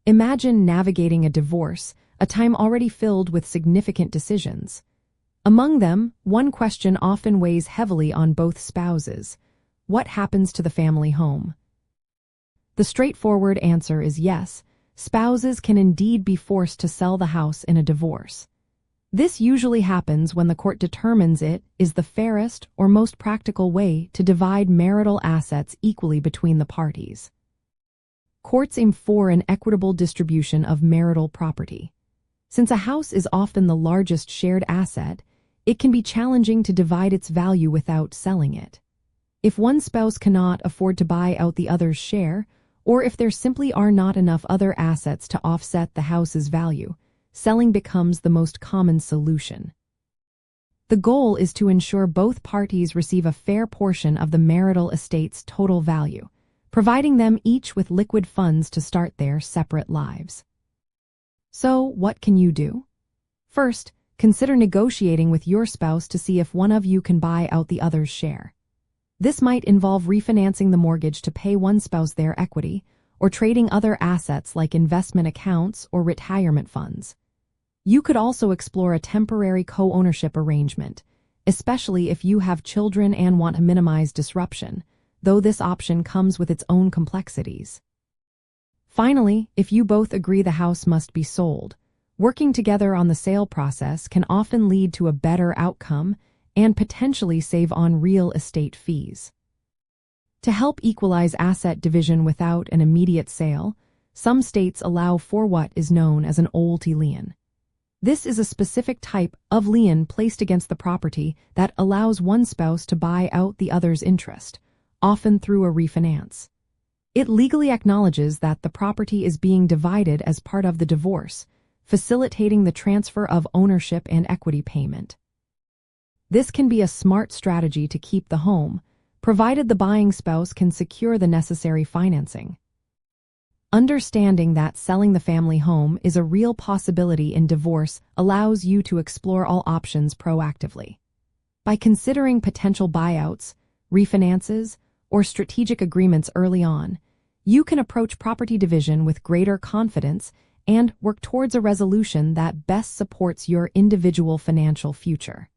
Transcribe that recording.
Imagine navigating a divorce, a time already filled with significant decisions. Among them, one question often weighs heavily on both spouses. What happens to the family home? The straightforward answer is yes. Spouses can indeed be forced to sell the house in a divorce. This usually happens when the court determines it is the fairest or most practical way to divide marital assets equally between the parties. Courts aim for an equitable distribution of marital property. Since a house is often the largest shared asset, it can be challenging to divide its value without selling it. If one spouse cannot afford to buy out the other's share, or if there simply are not enough other assets to offset the house's value, selling becomes the most common solution. The goal is to ensure both parties receive a fair portion of the marital estate's total value, providing them each with liquid funds to start their separate lives. So, what can you do? First, consider negotiating with your spouse to see if one of you can buy out the other's share. This might involve refinancing the mortgage to pay one spouse their equity, or trading other assets like investment accounts or retirement funds. You could also explore a temporary co-ownership arrangement, especially if you have children and want to minimize disruption, though this option comes with its own complexities. Finally, if you both agree the house must be sold, working together on the sale process can often lead to a better outcome and potentially save on real estate fees. To help equalize asset division without an immediate sale, some states allow for what is known as an olty lien. This is a specific type of lien placed against the property that allows one spouse to buy out the other's interest, often through a refinance. It legally acknowledges that the property is being divided as part of the divorce, facilitating the transfer of ownership and equity payment. This can be a smart strategy to keep the home, provided the buying spouse can secure the necessary financing. Understanding that selling the family home is a real possibility in divorce allows you to explore all options proactively. By considering potential buyouts, refinances, or strategic agreements early on, you can approach property division with greater confidence and work towards a resolution that best supports your individual financial future.